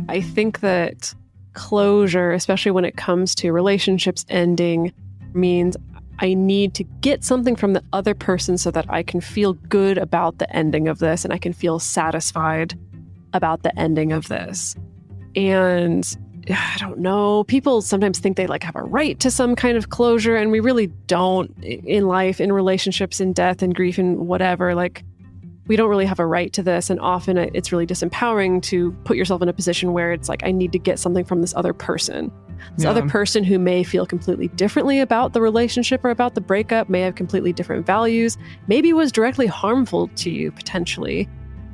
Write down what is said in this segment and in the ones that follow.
I think that closure, especially when it comes to relationships ending, means I need to get something from the other person so that I can feel good about the ending of this and I can feel satisfied about the ending of this. And I don't know, people sometimes think they like have a right to some kind of closure, and we really don't in life, in relationships, in death and grief and whatever. Like, we don't really have a right to this, and often it's really disempowering to put yourself in a position where it's like, I need to get something from this other person. This other person who may feel completely differently about the relationship or about the breakup, may have completely different values, maybe was directly harmful to you potentially.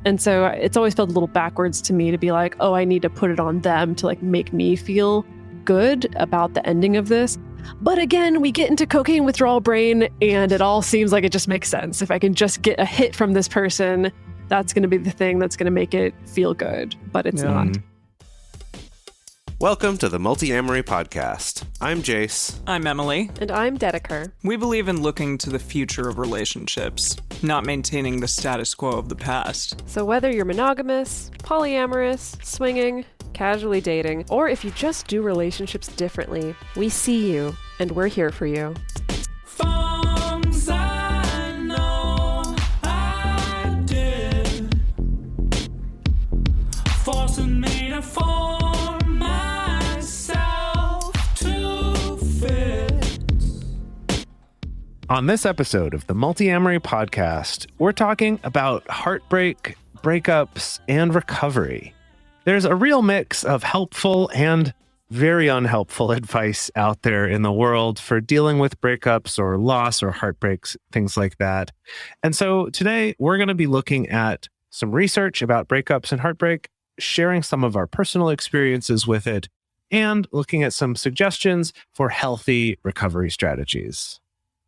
And so it's always felt a little backwards to me to be like, oh, I need to put it on them to like make me feel good about the ending of this. But again, we get into cocaine withdrawal brain and it all seems like it just makes sense. If I can just get a hit from this person, that's going to be the thing that's going to make it feel good. But it's not. Welcome to the Multiamory podcast. I'm Jase. I'm Emily. And I'm Dedeker. We believe in looking to the future of relationships, not maintaining the status quo of the past. So whether you're monogamous, polyamorous, swinging, casually dating, or if you just do relationships differently, we see you and we're here for you. Forcing me to form myself to fit. On this episode of the Multiamory podcast, we're talking about heartbreak, breakups, and recovery. There's a real mix of helpful and very unhelpful advice out there in the world for dealing with breakups or loss or heartbreaks, things like that. And so today we're going to be looking at some research about breakups and heartbreak, sharing some of our personal experiences with it, and looking at some suggestions for healthy recovery strategies.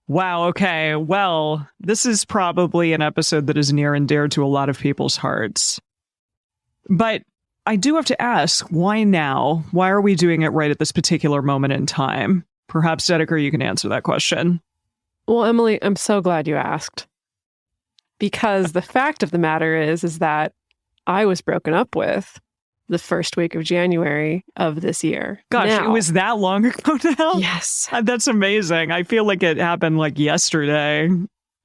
Wow, okay. Well, this is probably an episode that is near and dear to a lot of people's hearts. But I do have to ask, why now? Why are we doing it right at this particular moment in time? Perhaps, Dedeker, you can answer that question. Well, Emily, I'm so glad you asked. Because the fact of the matter is that I was broken up with the first week of January of this year. Gosh, now, it was that long ago now? Yes. That's amazing. I feel like it happened like yesterday.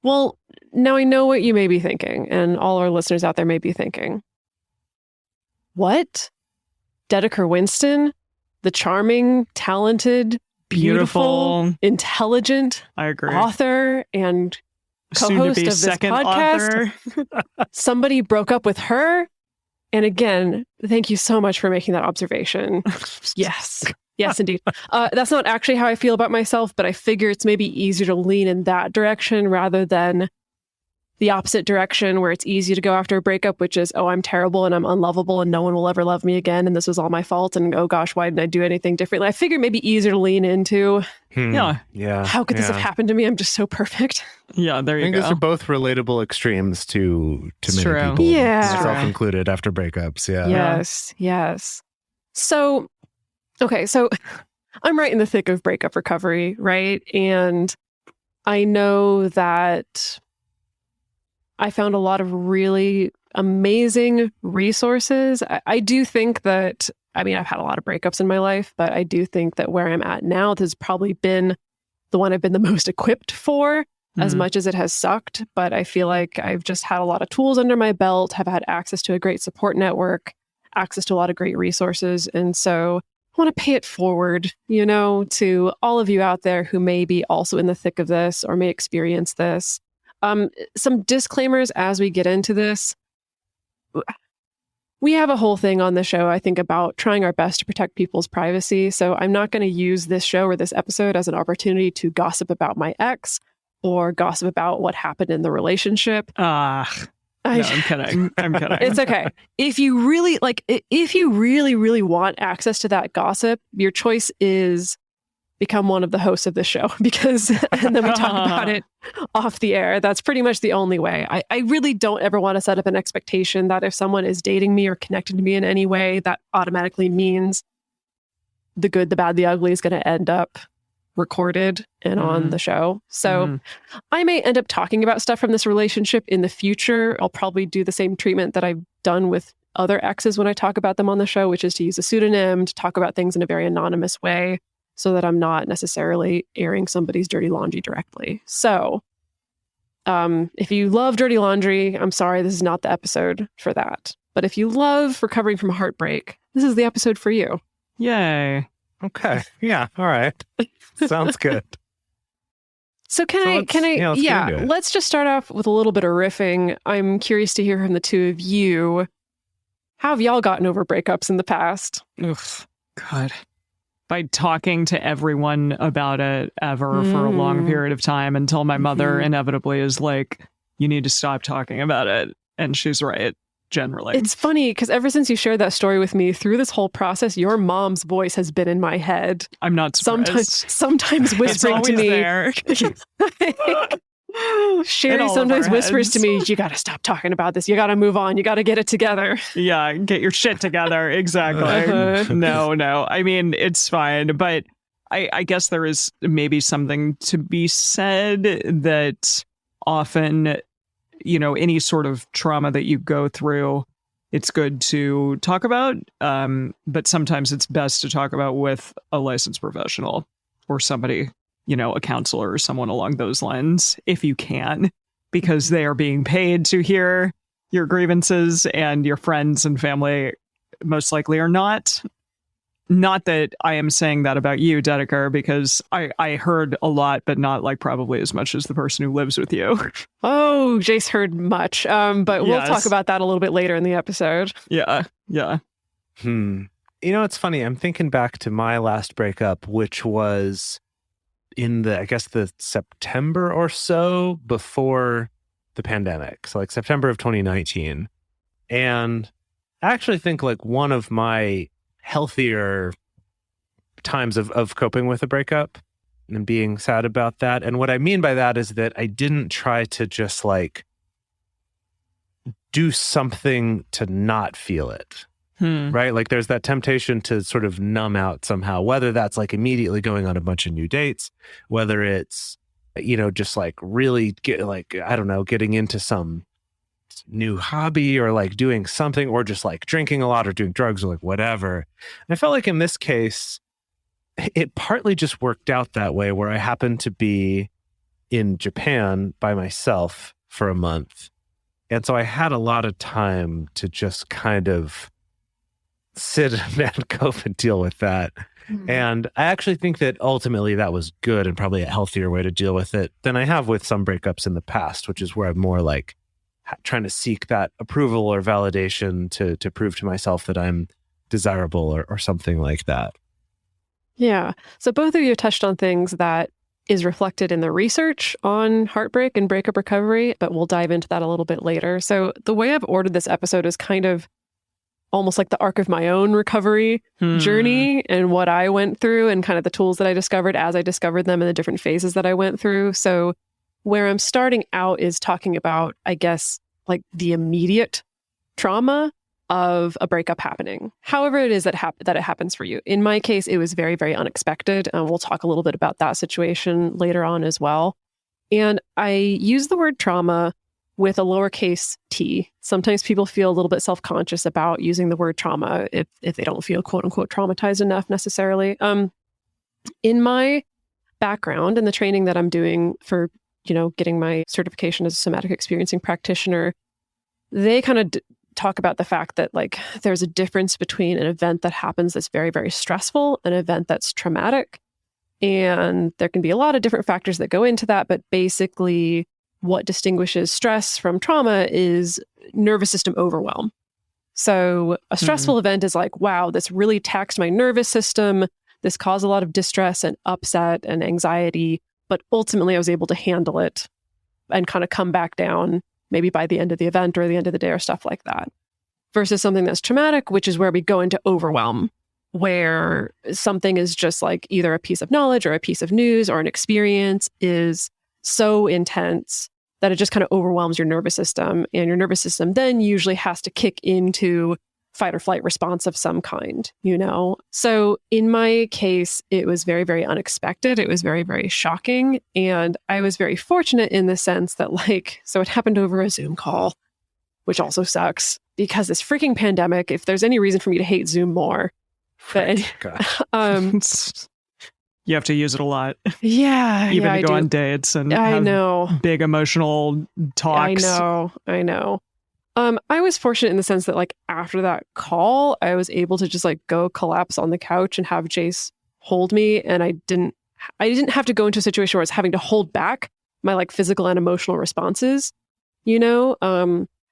Well, now I know what you may be thinking, and all our listeners out there may be thinking. What? Dedeker Winston? The charming, talented, beautiful, intelligent I agree. author and co-host of this podcast. Somebody broke up with her. And again, thank you so much for making that observation. Yes. Yes, indeed. That's not actually how I feel about myself, but I figure it's maybe easier to lean in that direction rather than the opposite direction where it's easy to go after a breakup, which is, oh, I'm terrible and I'm unlovable and no one will ever love me again. And this was all my fault. And oh gosh, why didn't I do anything differently? I figure maybe easier to lean into. Yeah. How could this have happened to me? I'm just so perfect. Yeah, there you go. I think those are both relatable extremes to many true. people. Yeah. Myself included after breakups. Yeah. Yes. So, okay. So I'm right in the thick of breakup recovery, right? And I know that I found a lot of really amazing resources. I do think that, I mean, I've had a lot of breakups in my life, but I do think that where I'm at now, this has probably been the one I've been the most equipped for, as much as it has sucked. But I feel like I've just had a lot of tools under my belt, have had access to a great support network, access to a lot of great resources. And so I want to pay it forward, to all of you out there who may be also in the thick of this or may experience this. Some disclaimers as we get into this. We have a whole thing on the show, I think, about trying our best to protect people's privacy. So I'm not going to use this show or this episode as an opportunity to gossip about my ex or gossip about what happened in the relationship. No, I'm kidding. It's okay. If you really really want access to that gossip, your choice is become one of the hosts of this show and then we talk about it off the air. That's pretty much the only way. I really don't ever want to set up an expectation that if someone is dating me or connected to me in any way, that automatically means the good, the bad, the ugly is going to end up recorded and on the show. So I may end up talking about stuff from this relationship in the future. I'll probably do the same treatment that I've done with other exes when I talk about them on the show, which is to use a pseudonym, to talk about things in a very anonymous way so that I'm not necessarily airing somebody's dirty laundry directly. So if you love dirty laundry, I'm sorry, this is not the episode for that. But if you love recovering from heartbreak, this is the episode for you. Yay. Okay. Yeah. All right. Sounds good. So let's just start off with a little bit of riffing. I'm curious to hear from the two of you. How have y'all gotten over breakups in the past? Oof, God. By talking to everyone about it ever for a long period of time until my mother inevitably is like, you need to stop talking about it. And she's right, generally. It's funny because ever since you shared that story with me, through this whole process, your mom's voice has been in my head. I'm not surprised. Sometimes whispering to me. There. Sherry sometimes whispers to me, you got to stop talking about this. You got to move on. You got to get it together. Yeah, get your shit together. Exactly. No. I mean, it's fine. But I guess there is maybe something to be said that often, any sort of trauma that you go through, it's good to talk about. But sometimes it's best to talk about with a licensed professional or somebody, a counselor or someone along those lines, if you can, because they are being paid to hear your grievances and your friends and family most likely are not. Not that I am saying that about you, Dedeker, because I heard a lot, but not like probably as much as the person who lives with you. Oh, Jase heard much, but we'll talk about that a little bit later in the episode. Yeah. It's funny. I'm thinking back to my last breakup, which was in the September or so before the pandemic. So like September of 2019. And I actually think like one of my healthier times of coping with a breakup and being sad about that. And what I mean by that is that I didn't try to just like do something to not feel it. Right? Like there's that temptation to sort of numb out somehow, whether that's like immediately going on a bunch of new dates, whether it's, just like really getting into some new hobby or like doing something or just like drinking a lot or doing drugs or like whatever. And I felt like in this case, it partly just worked out that way where I happened to be in Japan by myself for a month. And so I had a lot of time to just kind of sit and cope and deal with that. And I actually think that ultimately that was good and probably a healthier way to deal with it than I have with some breakups in the past, which is where I'm more like trying to seek that approval or validation to prove to myself that I'm desirable or something like that. Yeah. So both of you touched on things that is reflected in the research on heartbreak and breakup recovery, but we'll dive into that a little bit later. So the way I've ordered this episode is kind of almost like the arc of my own recovery journey and what I went through and kind of the tools that I discovered as I discovered them and the different phases that I went through. So where I'm starting out is talking about, I guess, like the immediate trauma of a breakup happening. However it is that it happens for you. In my case, it was very, very unexpected. We'll talk a little bit about that situation later on as well. And I use the word trauma with a lowercase t. Sometimes people feel a little bit self-conscious about using the word trauma if they don't feel quote unquote traumatized enough necessarily. In my background and the training that I'm doing for, getting my certification as a somatic experiencing practitioner, they kind of talk about the fact that like there's a difference between an event that happens that's very, very stressful, an event that's traumatic. And there can be a lot of different factors that go into that, but basically what distinguishes stress from trauma is nervous system overwhelm. So a stressful event is like, wow, this really taxed my nervous system. This caused a lot of distress and upset and anxiety, but ultimately I was able to handle it and kind of come back down maybe by the end of the event or the end of the day or stuff like that. Versus something that's traumatic, which is where we go into overwhelm, where something is just like either a piece of knowledge or a piece of news or an experience is so intense that it just kind of overwhelms your nervous system. And your nervous system then usually has to kick into fight or flight response of some kind, So in my case, it was very, very unexpected. It was very, very shocking. And I was very fortunate in the sense that so it happened over a Zoom call. which also sucks because this freaking pandemic, if there's any reason for me to hate Zoom more. But, you have to use it a lot. Yeah. Even to go I on dates and I know. big emotional talks. I know. I was fortunate in the sense that like after that call, I was able to just like go collapse on the couch and have Jase hold me. And I didn't have to go into a situation where I was having to hold back my like physical and emotional responses, you know?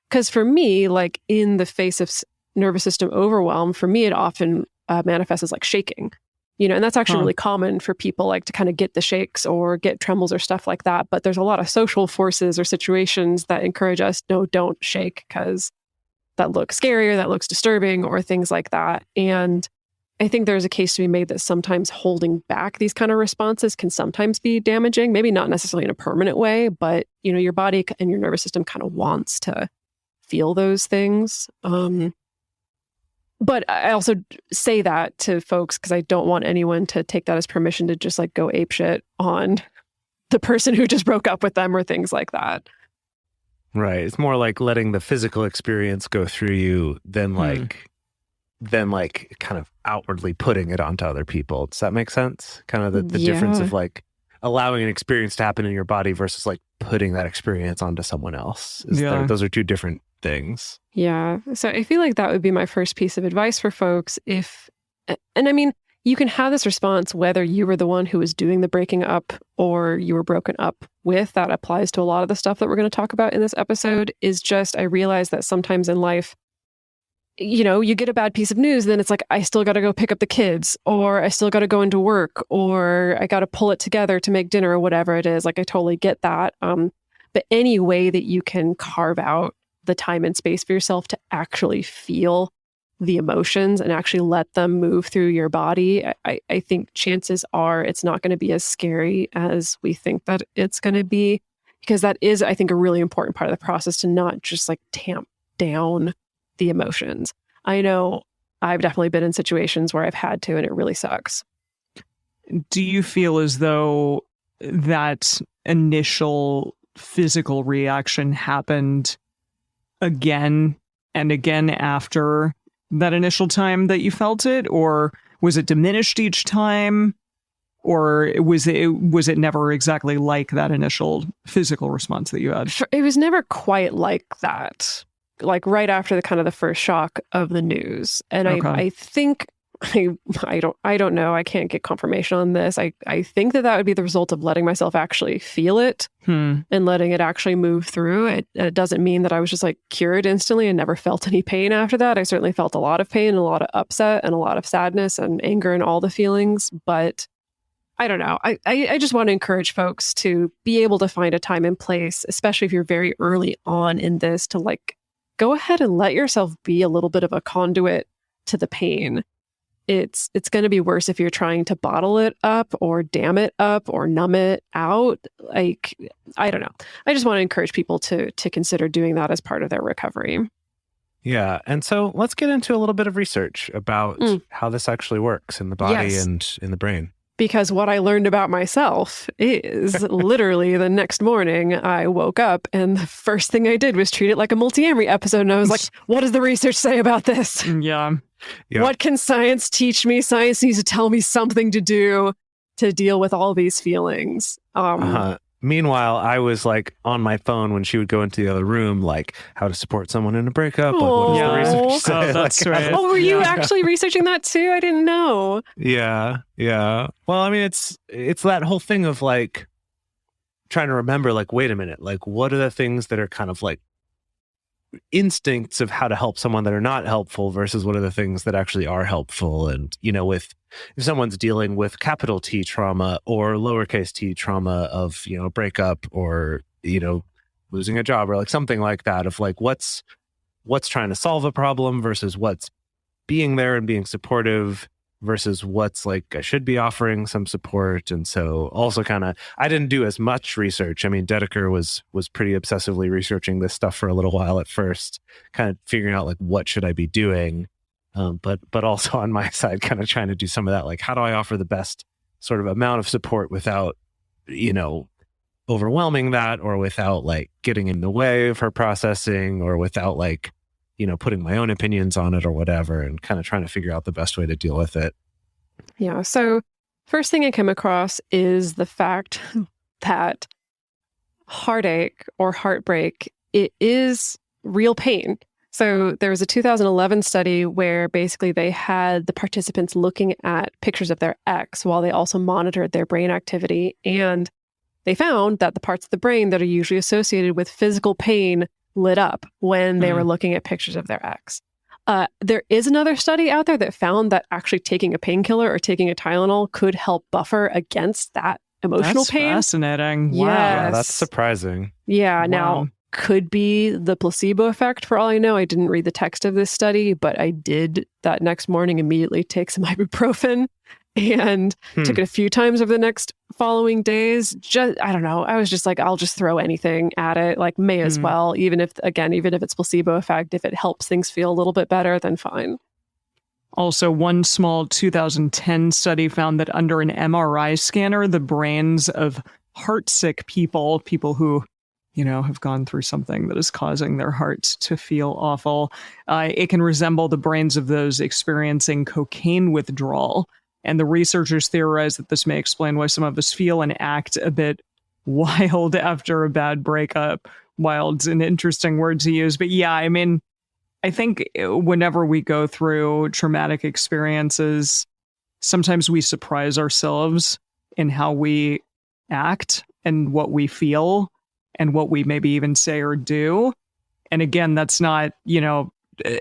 Because for me, like in the face of nervous system overwhelm, for me, it often manifests as like shaking, you know, and that's actually really common for people like to kind of get the shakes or get trembles or stuff like that. But there's a lot of social forces or situations that encourage us, no, don't shake because that looks scary or that looks disturbing or things like that. And I think there's a case to be made that sometimes holding back these kind of responses can sometimes be damaging, maybe not necessarily in a permanent way, but you know, your body and your nervous system kind of wants to feel those things. But I also say that to folks because I don't want anyone to take that as permission to just like go apeshit on the person who just broke up with them or things like that. Right. It's more like letting the physical experience go through you than like kind of outwardly putting it onto other people. Does that make sense? Kind of the difference of like allowing an experience to happen in your body versus like putting that experience onto someone else. Those are two different things. Yeah. So I feel like that would be my first piece of advice for folks and I mean, you can have this response whether you were the one who was doing the breaking up or you were broken up with. That applies to a lot of the stuff that we're going to talk about in this episode. Is just I realize that sometimes in life, you know, you get a bad piece of news, then it's like, I still got to go pick up the kids, or I still got to go into work, or I got to pull it together to make dinner or whatever it is. Like, I totally get that. But any way that you can carve out the time and space for yourself to actually feel the emotions and actually let them move through your body, I think chances are it's not going to be as scary as we think that it's going to be, because that is, I think, a really important part of the process, to not just like tamp down the emotions. I know I've definitely been in situations where I've had to, and it really sucks. Do you feel as though that initial physical reaction happened again and again after that initial time that you felt it, or was it diminished each time, or was it never exactly like that initial physical response that you had? It was never quite like that. Like right after the kind of the first shock of the news. And I think I don't know. I can't get confirmation on this. I think that would be the result of letting myself actually feel it and letting it actually move through. It doesn't mean that I was just like cured instantly and never felt any pain after that. I certainly felt a lot of pain and a lot of upset and a lot of sadness and anger and all the feelings. But I don't know. I just want to encourage folks to be able to find a time and place, especially if you're very early on in this, to like go ahead and let yourself be a little bit of a conduit to the pain. It's going to be worse if you're trying to bottle it up or dam it up or numb it out. Like, I don't know. I just want to encourage people to consider doing that as part of their recovery. Yeah. And so let's get into a little bit of research about how this actually works in the body and in the brain. Because what I learned about myself is literally the next morning I woke up and the first thing I did was treat it like a Multiamory episode. And I was like, what does the research say about this? Yeah. What can science teach me? Science needs to tell me something to do to deal with all these feelings. Meanwhile, I was like on my phone when she would go into the other room, like how to support someone in a breakup. Like, what does the research say? That's like, right. Oh, were you actually researching that too? I didn't know. Yeah. Well, I mean, it's that whole thing of like trying to remember, like, wait a minute, like, what are the things that are kind of like instincts of how to help someone that are not helpful versus what are the things that actually are helpful? And, you know, if someone's dealing with capital T trauma or lowercase t trauma of, you know, breakup or, you know, losing a job or like something like that, of like what's trying to solve a problem versus what's being there and being supportive versus what's like I should be offering some support. And so also kind of, I didn't do as much research. I mean, Dedeker was pretty obsessively researching this stuff for a little while at first, kind of figuring out like what should I be doing. But also on my side, kind of trying to do some of that, like how do I offer the best sort of amount of support without, you know, overwhelming that, or without like getting in the way of her processing, or without like, putting my own opinions on it or whatever, and kind of trying to figure out the best way to deal with it. Yeah. So first thing I came across is the fact that heartache or heartbreak, it is real pain. So there was a 2011 study where basically they had the participants looking at pictures of their ex while they also monitored their brain activity. And they found that the parts of the brain that are usually associated with physical pain lit up when they were looking at pictures of their ex. There is another study out there that found that actually taking a painkiller or taking a Tylenol could help buffer against that emotional pain. That's fascinating. Wow. Yes. Yeah, that's surprising. Yeah. Wow. Now, could be the placebo effect for all I know. I didn't read the text of this study, but I did that next morning immediately take some ibuprofen and took it a few times over the next following days. I don't know. I was just like, I'll just throw anything at it. Like, may as well, even if it's placebo effect, if it helps things feel a little bit better, then fine. Also, one small 2010 study found that under an MRI scanner, the brains of heartsick people who, have gone through something that is causing their hearts to feel awful, it can resemble the brains of those experiencing cocaine withdrawal. And the researchers theorize that this may explain why some of us feel and act a bit wild after a bad breakup. Wild's an interesting word to use. But yeah, I mean, I think whenever we go through traumatic experiences, sometimes we surprise ourselves in how we act and what we feel and what we maybe even say or do. And again, that's not,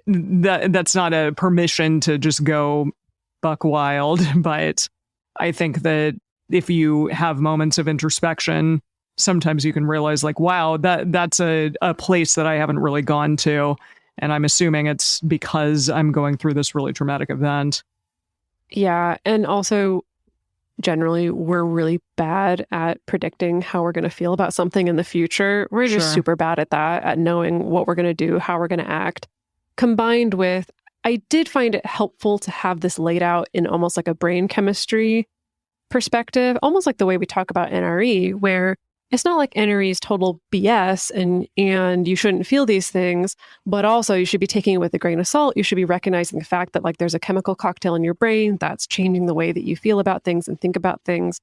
that's not a permission to just go buck wild. But I think that if you have moments of introspection, sometimes you can realize like, wow, that's a place that I haven't really gone to. And I'm assuming it's because I'm going through this really traumatic event. Yeah. And also, generally, we're really bad at predicting how we're going to feel about something in the future. We're just super bad at that, at knowing what we're going to do, how we're going to act. Combined with, I did find it helpful to have this laid out in almost like a brain chemistry perspective, almost like the way we talk about NRE, where it's not like NRE is total BS and you shouldn't feel these things, but also you should be taking it with a grain of salt. You should be recognizing the fact that like there's a chemical cocktail in your brain that's changing the way that you feel about things and think about things.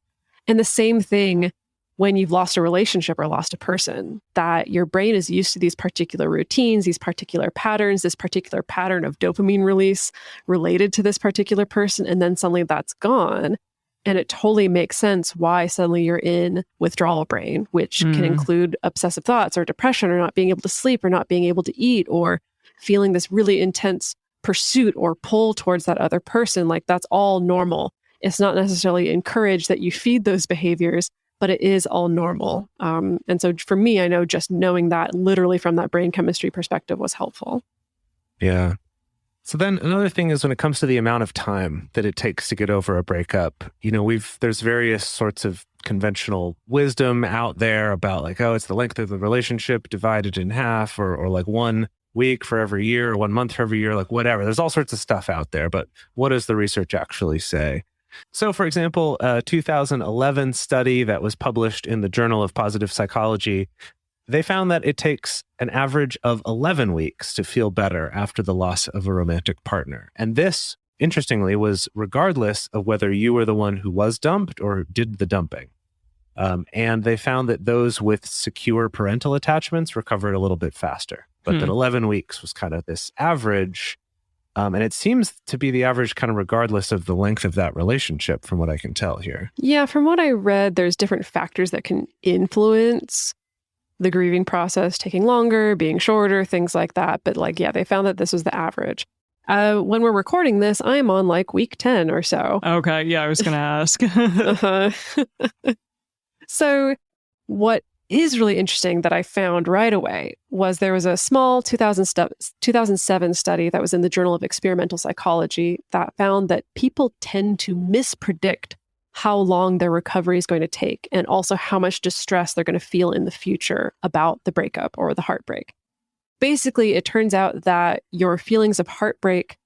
And the same thing when you've lost a relationship or lost a person, that your brain is used to these particular routines, these particular patterns, this particular pattern of dopamine release related to this particular person, and then suddenly that's gone. And it totally makes sense why suddenly you're in withdrawal brain, which can include obsessive thoughts or depression or not being able to sleep or not being able to eat or feeling this really intense pursuit or pull towards that other person. Like that's all normal. It's not necessarily encouraged that you feed those behaviors, but it is all normal. And so for me, I know just knowing that literally from that brain chemistry perspective was helpful. Yeah. So then another thing is when it comes to the amount of time that it takes to get over a breakup, there's various sorts of conventional wisdom out there about like, oh, it's the length of the relationship divided in half or like 1 week for every year or 1 month for every year, like whatever. There's all sorts of stuff out there, but what does the research actually say? So for example, a 2011 study that was published in the Journal of Positive Psychology, they found that it takes an average of 11 weeks to feel better after the loss of a romantic partner. And this, interestingly, was regardless of whether you were the one who was dumped or did the dumping. And they found that those with secure parental attachments recovered a little bit faster, but that 11 weeks was kind of this average. And it seems to be the average kind of regardless of the length of that relationship, from what I can tell here. Yeah, from what I read, there's different factors that can influence the grieving process taking longer, being shorter, things like that. But like, yeah, they found that this was the average. When we're recording this, I'm on like week 10 or so. Okay, yeah, I was going to ask. So what is really interesting that I found right away was there was a small 2007 study that was in the Journal of Experimental Psychology that found that people tend to mispredict how long their recovery is going to take and also how much distress they're going to feel in the future about the breakup or the heartbreak. Basically, it turns out that your feelings of heartbreak,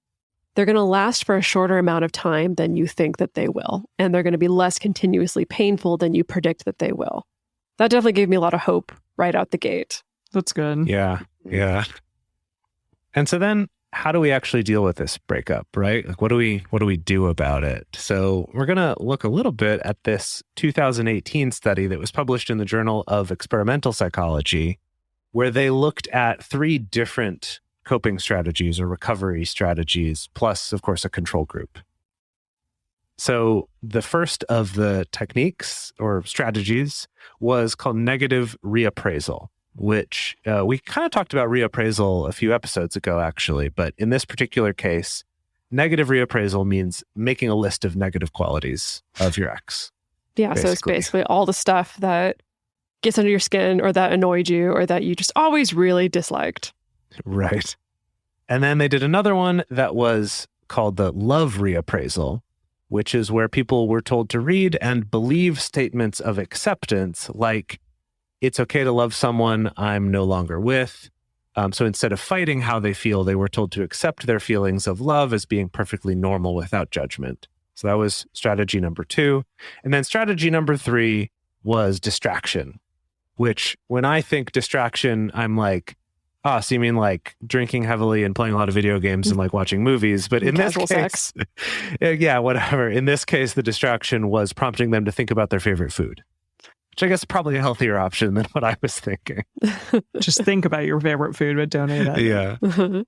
they're going to last for a shorter amount of time than you think that they will. And they're going to be less continuously painful than you predict that they will. that definitely gave me a lot of hope right out the gate. That's good. Yeah. And so then how do we actually deal with this breakup, right? Like, what do we do about it? So we're going to look a little bit at this 2018 study that was published in the Journal of Experimental Psychology, where they looked at 3 different coping strategies or recovery strategies, plus, of course, a control group. So the first of the techniques or strategies was called negative reappraisal, which we kind of talked about reappraisal a few episodes ago, actually. But in this particular case, negative reappraisal means making a list of negative qualities of your ex. Yeah, so it's basically all the stuff that gets under your skin or that annoyed you or that you just always really disliked. Right. And then they did another one that was called the love reappraisal, which is where people were told to read and believe statements of acceptance, like, it's okay to love someone I'm no longer with. So instead of fighting how they feel, they were told to accept their feelings of love as being perfectly normal without judgment. So that was strategy number 2. And then strategy number 3 was distraction, which when I think distraction, I'm like, so you mean like drinking heavily and playing a lot of video games and like watching movies. But in this case, sex. Yeah, whatever. In this case, the distraction was prompting them to think about their favorite food, which I guess is probably a healthier option than what I was thinking. Just think about your favorite food, but don't eat it. Yeah.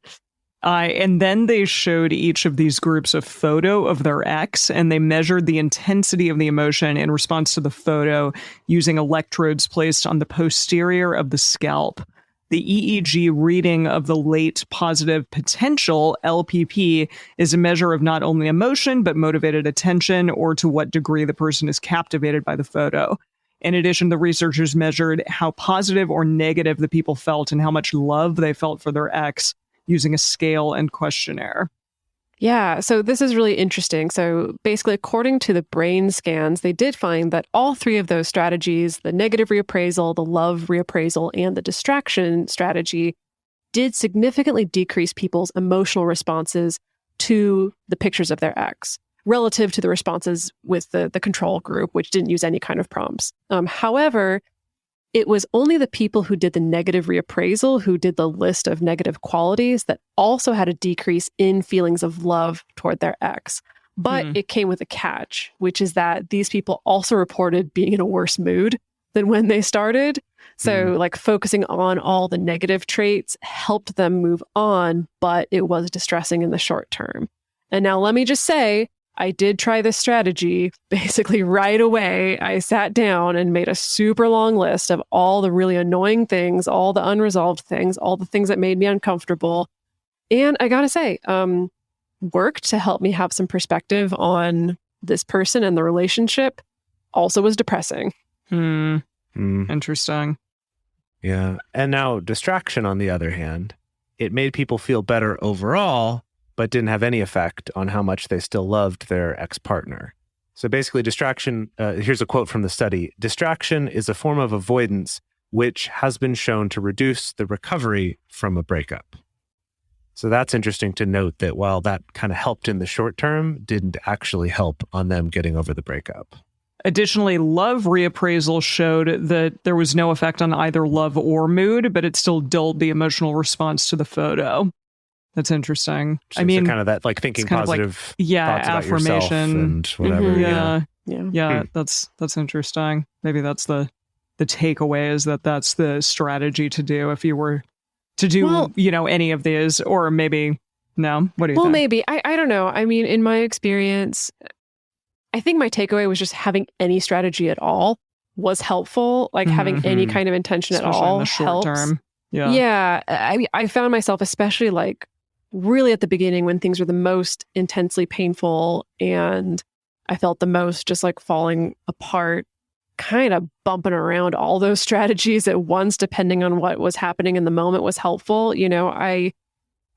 And then they showed each of these groups a photo of their ex, and they measured the intensity of the emotion in response to the photo using electrodes placed on the posterior of the scalp. The EEG reading of the late positive potential, LPP, is a measure of not only emotion, but motivated attention or to what degree the person is captivated by the photo. In addition, the researchers measured how positive or negative the people felt and how much love they felt for their ex using a scale and questionnaire. Yeah, so this is really interesting. So basically, according to the brain scans, they did find that all 3 of those strategies, the negative reappraisal, the love reappraisal, and the distraction strategy, did significantly decrease people's emotional responses to the pictures of their ex relative to the responses with the control group, which didn't use any kind of prompts. However, it was only the people who did the negative reappraisal, who did the list of negative qualities, that also had a decrease in feelings of love toward their ex. But it came with a catch, which is that these people also reported being in a worse mood than when they started. So like focusing on all the negative traits helped them move on, but it was distressing in the short term. And now let me just say, I did try this strategy basically right away. I sat down and made a super long list of all the really annoying things, all the unresolved things, all the things that made me uncomfortable. And I gotta say, worked to help me have some perspective on this person and the relationship. Also was depressing. Interesting. Yeah. And now distraction, on the other hand, it made people feel better overall, but didn't have any effect on how much they still loved their ex-partner. So basically, distraction, here's a quote from the study: distraction is a form of avoidance which has been shown to reduce the recovery from a breakup. So that's interesting to note, that while that kind of helped in the short term, didn't actually help on them getting over the breakup. Additionally, love reappraisal showed that there was no effect on either love or mood, but it still dulled the emotional response to the photo. That's interesting. So kind of that like thinking positive thoughts about yourself and whatever. Yeah. That's interesting. Maybe that's the takeaway, is that's the strategy to do if you were to do, any of these, or maybe no. What do you think? Well, maybe. I don't know. I mean, in my experience, I think my takeaway was just having any strategy at all was helpful. Like having any kind of intention especially at all in the short helps. term. Yeah. I found myself, especially like really at the beginning when things were the most intensely painful and I felt the most just like falling apart, kind of bumping around all those strategies at once, depending on what was happening in the moment, was helpful.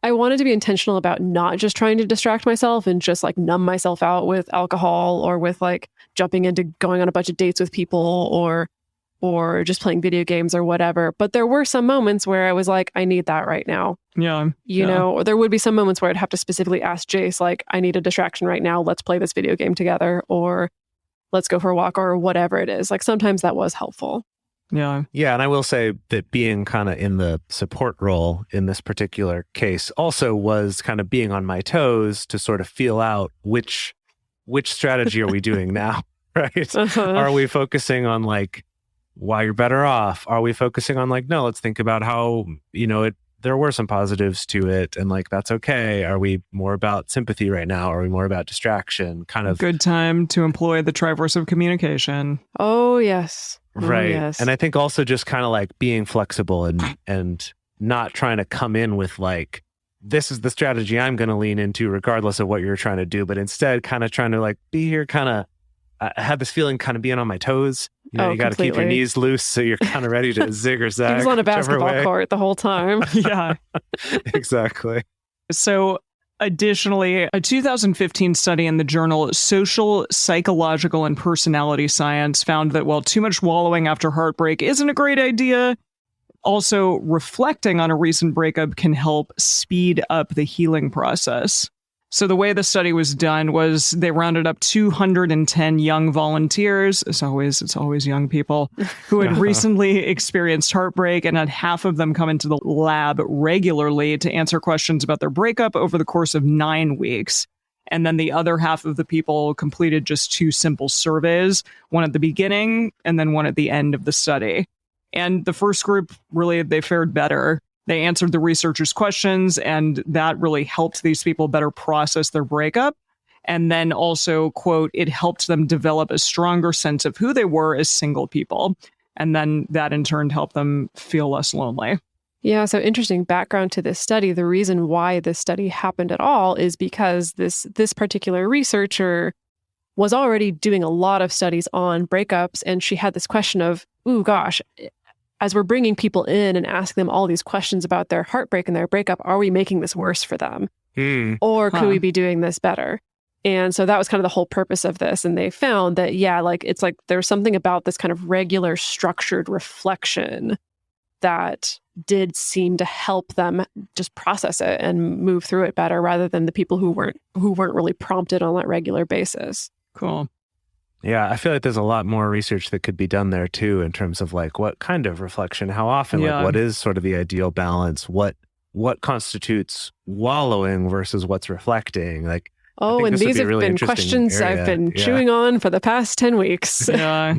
I wanted to be intentional about not just trying to distract myself and just like numb myself out with alcohol or with like jumping into going on a bunch of dates with people or just playing video games or whatever. But there were some moments where I was like, I need that right now. You know, or there would be some moments where I'd have to specifically ask Jase, like, I need a distraction right now. Let's play this video game together, or let's go for a walk, or whatever it is. Like sometimes that was helpful. Yeah. Yeah, and I will say that being kind of in the support role in this particular case also was kind of being on my toes to sort of feel out which strategy are we doing now, right? Are we focusing on like why you're better off? Are we focusing on like, no, let's think about how, there were some positives to it and like that's okay? Are we more about sympathy right now? Are we more about distraction? Kind of good time to employ the Triverse of communication. Oh, yes. Right. Oh, yes. And I think also just kind of like being flexible and not trying to come in with like, this is the strategy I'm going to lean into regardless of what you're trying to do, but instead kind of trying to like be here, kind of I had this feeling kind of being on my toes. You got to keep your knees loose so you're kind of ready to zig or zag. He was on a basketball court the whole time. Yeah. Exactly. So additionally, a 2015 study in the journal Social, Psychological, and Personality Science found that while too much wallowing after heartbreak isn't a great idea, also reflecting on a recent breakup can help speed up the healing process. So the way the study was done was they rounded up 210 young volunteers, it's always young people, who had recently experienced heartbreak and had half of them come into the lab regularly to answer questions about their breakup over the course of 9 weeks. And then the other half of the people completed just 2 simple surveys, one at the beginning and then one at the end of the study. And the first group, really, they fared better. They answered the researchers' questions, and that really helped these people better process their breakup. And then also, quote, it helped them develop a stronger sense of who they were as single people. And then that in turn helped them feel less lonely. Yeah, so interesting background to this study. The reason why this study happened at all is because this particular researcher was already doing a lot of studies on breakups, and she had this question of, ooh, gosh, as we're bringing people in and asking them all these questions about their heartbreak and their breakup, are we making this worse for them? Or could we be doing this better? And so that was kind of the whole purpose of this. And they found that, yeah, like it's like there's something about this kind of regular structured reflection that did seem to help them just process it and move through it better rather than the people who weren't really prompted on that regular basis. Cool. Yeah, I feel like there's a lot more research that could be done there too, in terms of like what kind of reflection, how often, like what is sort of the ideal balance, what constitutes wallowing versus what's reflecting. Like, oh, and these have been questions I've been chewing on for the past 10 weeks. Yeah.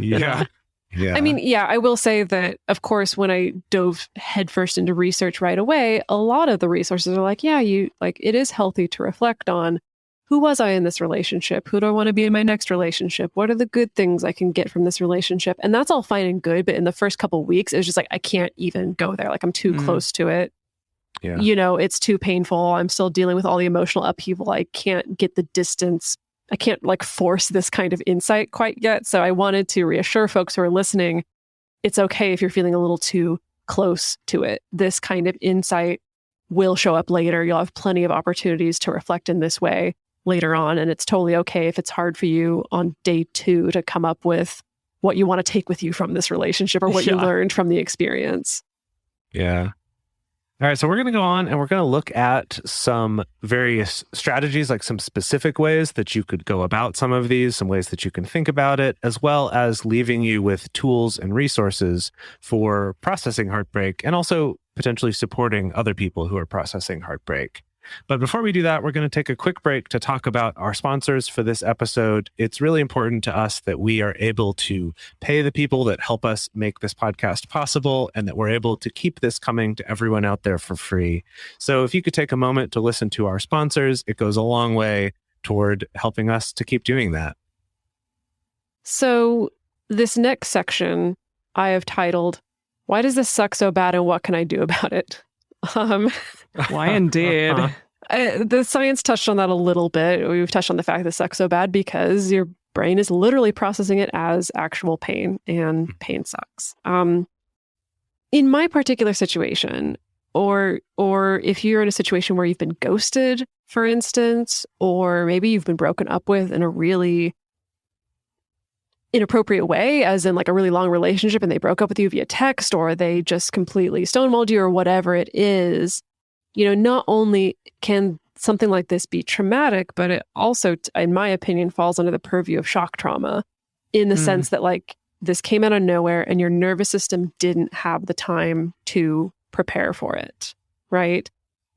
I mean, yeah, I will say that, of course, when I dove headfirst into research right away, a lot of the resources are like, it is healthy to reflect on who was I in this relationship? Who do I want to be in my next relationship? What are the good things I can get from this relationship? And that's all fine and good. But in the first couple of weeks, it was just like, I can't even go there. Like I'm too close to it. Yeah. It's too painful. I'm still dealing with all the emotional upheaval. I can't get the distance. I can't like force this kind of insight quite yet. So I wanted to reassure folks who are listening, it's okay if you're feeling a little too close to it. This kind of insight will show up later. You'll have plenty of opportunities to reflect in this way later on. And it's totally okay if it's hard for you on day 2 to come up with what you want to take with you from this relationship or what you learned from the experience. Yeah. All right. So we're going to go on and we're going to look at some various strategies, like some specific ways that you could go about some of these, some ways that you can think about it, as well as leaving you with tools and resources for processing heartbreak and also potentially supporting other people who are processing heartbreak. But before we do that, we're going to take a quick break to talk about our sponsors for this episode. It's really important to us that we are able to pay the people that help us make this podcast possible and that we're able to keep this coming to everyone out there for free. So if you could take a moment to listen to our sponsors, it goes a long way toward helping us to keep doing that. So this next section I have titled, Why Does This Suck So Bad and What Can I Do About It? Why indeed? The science touched on that a little bit. We've touched on the fact that it sucks so bad because your brain is literally processing it as actual pain, and pain sucks. In my particular situation, or if you're in a situation where you've been ghosted, for instance, or maybe you've been broken up with in a really inappropriate way, as in like a really long relationship and they broke up with you via text, or they just completely stonewalled you, or whatever it is, not only can something like this be traumatic, but it also, in my opinion, falls under the purview of shock trauma in the sense that like this came out of nowhere and your nervous system didn't have the time to prepare for it, right?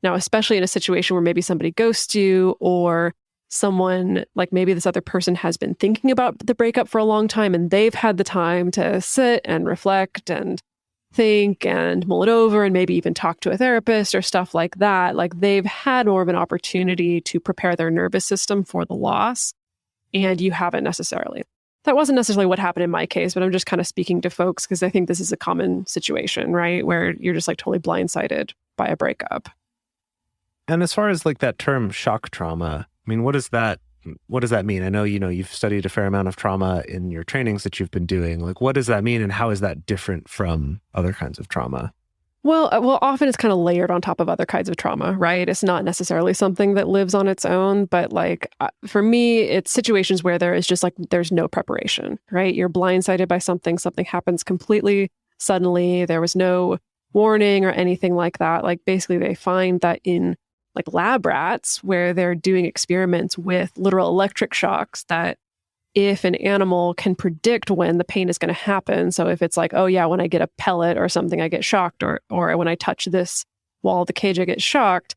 Now, especially in a situation where maybe somebody ghosts you, or someone, like maybe this other person has been thinking about the breakup for a long time and they've had the time to sit and reflect and think and mull it over and maybe even talk to a therapist or stuff like that. Like they've had more of an opportunity to prepare their nervous system for the loss, and you haven't necessarily. That wasn't necessarily what happened in my case, but I'm just kind of speaking to folks because I think this is a common situation, right? Where you're just like totally blindsided by a breakup. And as far as like that term shock trauma, I mean, what does that mean? I know, you've studied a fair amount of trauma in your trainings that you've been doing. Like, what does that mean? And how is that different from other kinds of trauma? Well, often it's kind of layered on top of other kinds of trauma, right? It's not necessarily something that lives on its own, but like for me, it's situations where there is just like, there's no preparation, right? You're blindsided by something happens completely suddenly. There was no warning or anything like that. Like basically they find that in like lab rats where they're doing experiments with literal electric shocks, that if an animal can predict when the pain is going to happen. So if it's like, oh yeah, when I get a pellet or something, I get shocked, or when I touch this wall of the cage, I get shocked.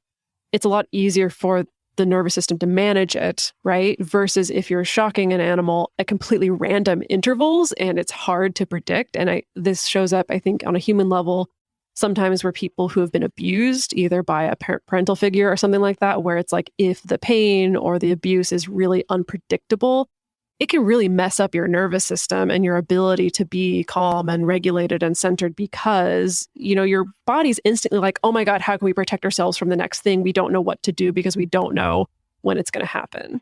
It's a lot easier for the nervous system to manage it, right? Versus if you're shocking an animal at completely random intervals and it's hard to predict. And this shows up, I think, on a human level, sometimes where people who have been abused, either by a parental figure or something like that, where it's like, if the pain or the abuse is really unpredictable, it can really mess up your nervous system and your ability to be calm and regulated and centered, because, your body's instantly like, oh my God, how can we protect ourselves from the next thing? We don't know what to do because we don't know when it's going to happen.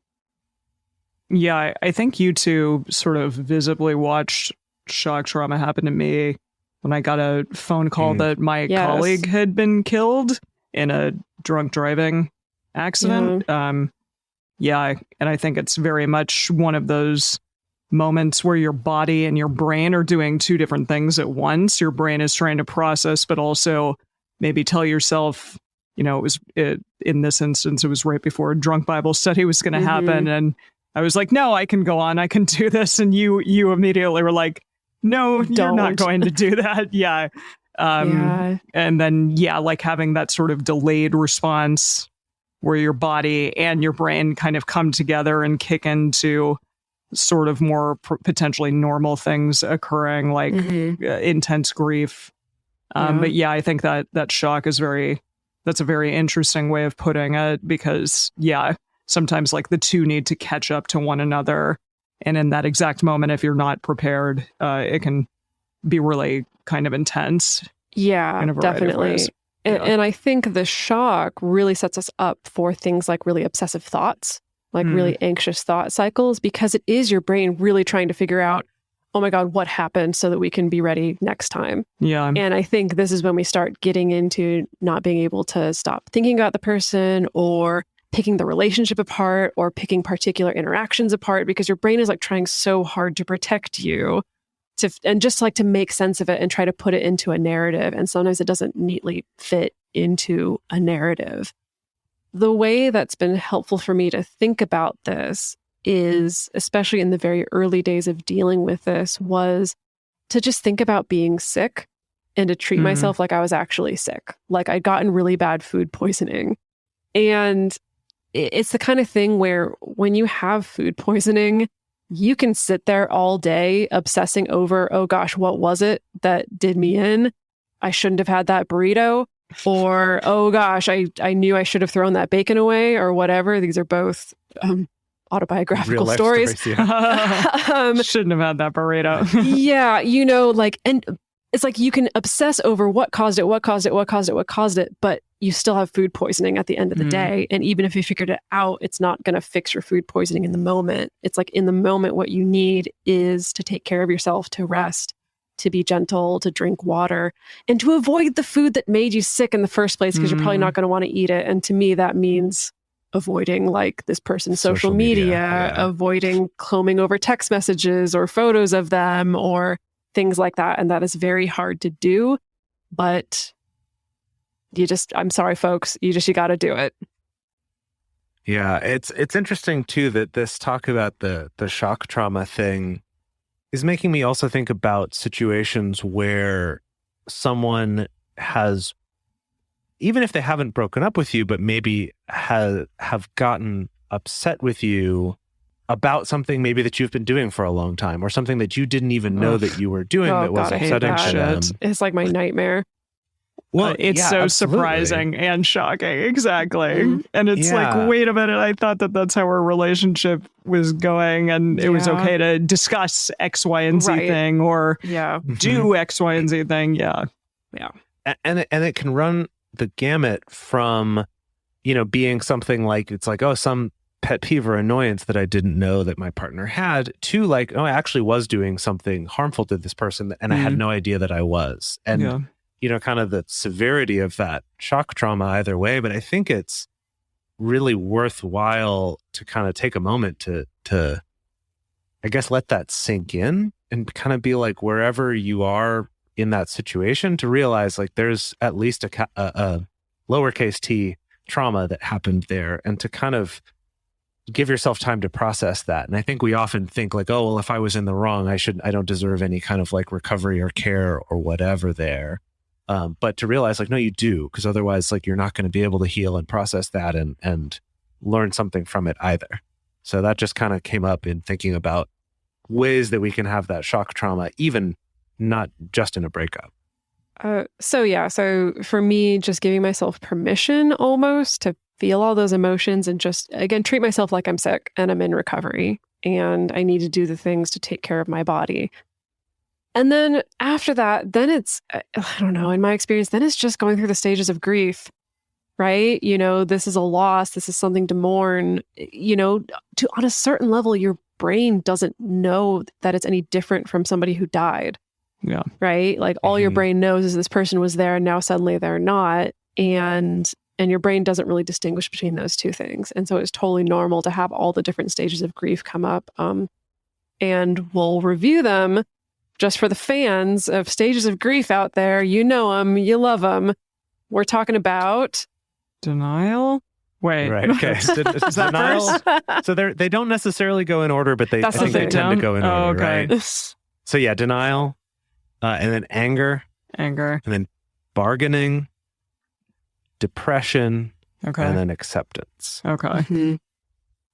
Yeah, I think you two sort of visibly watched shock trauma happen to me when I got a phone call that my colleague had been killed in a drunk driving accident. Yeah, and I think it's very much one of those moments where your body and your brain are doing two different things at once. Your brain is trying to process, but also maybe tell yourself, in this instance, it was right before a drunk Bible study was going to happen. And I was like, no, I can go on. I can do this. And you immediately were like, no, you're not going to do that. Yeah. And then, like having that sort of delayed response where your body and your brain kind of come together and kick into sort of more potentially normal things occurring, like intense grief. But I think that shock is that's a very interesting way of putting it, because sometimes like the two need to catch up to one another. And in that exact moment, if you're not prepared, it can be really kind of intense. Yeah, definitely. And I think the shock really sets us up for things like really obsessive thoughts, like really anxious thought cycles, because it is your brain really trying to figure out, oh my God, what happened, so that we can be ready next time. Yeah. And I think this is when we start getting into not being able to stop thinking about the person, or picking the relationship apart, or picking particular interactions apart, because your brain is like trying so hard to protect you. And just like to make sense of it and try to put it into a narrative. And sometimes it doesn't neatly fit into a narrative. The way that's been helpful for me to think about this is, especially in the very early days of dealing with this, was to just think about being sick and to treat myself like I was actually sick. Like I'd gotten really bad food poisoning. And it's the kind of thing where when you have food poisoning, you can sit there all day obsessing over, oh gosh, what was it that did me in? I shouldn't have had that burrito. Or, oh gosh, I knew I should have thrown that bacon away, or whatever. These are both autobiographical stories. Shouldn't have had that burrito. And it's like you can obsess over what caused it, but you still have food poisoning at the end of the day. And even if you figured it out, it's not going to fix your food poisoning in the moment. It's like in the moment, what you need is to take care of yourself, to rest, to be gentle, to drink water, and to avoid the food that made you sick in the first place, because you're probably not going to want to eat it. And to me, that means avoiding like this person's social media, avoiding combing over text messages or photos of them or things like that. And that is very hard to do, but I'm sorry, folks, you got to do it. Yeah. It's interesting too, that this talk about the shock trauma thing is making me also think about situations where someone has, even if they haven't broken up with you, but maybe have gotten upset with you about something maybe that you've been doing for a long time, or something that you didn't even know that you were doing that was upsetting to them. It's like my nightmare. Well, it's so absolutely. surprising and shocking. Exactly. And it's like, wait a minute, I thought that that's how our relationship was going, and it was okay to discuss X, Y, and Z thing, or do X, Y, and Z thing. Yeah. And it can run the gamut from, being something like, it's like, oh, some pet peeve or annoyance that I didn't know that my partner had, to like, oh, I actually was doing something harmful to this person and I had no idea that I was. And kind of the severity of that shock trauma either way. But I think it's really worthwhile to kind of take a moment to, I guess, let that sink in and kind of be like, wherever you are in that situation, to realize like there's at least a lowercase t trauma that happened there, and to kind of give yourself time to process that. And I think we often think like, oh, well, if I was in the wrong, I don't deserve any kind of like recovery or care or whatever there. But to realize like, no, you do, because otherwise like you're not going to be able to heal and process that and learn something from it either. So that just kind of came up in thinking about ways that we can have that shock trauma, even not just in a breakup. So for me, just giving myself permission almost to feel all those emotions and just, again, treat myself like I'm sick and I'm in recovery and I need to do the things to take care of my body. And then after that, then it's, I don't know, in my experience, then it's just going through the stages of grief, right? This is a loss. This is something to mourn, on a certain level, your brain doesn't know that it's any different from somebody who died. Yeah. Right? Like all your brain knows is this person was there and now suddenly they're not. And your brain doesn't really distinguish between those two things. And so it's totally normal to have all the different stages of grief come up. And we'll review them. Just for the fans of stages of grief out there, you know them, you love them. We're talking about denial. Wait, right? Okay, is that denial? So they don't necessarily go in order, but they tend to go in order, right? So yeah, denial, and then anger, and then bargaining, depression, and then acceptance.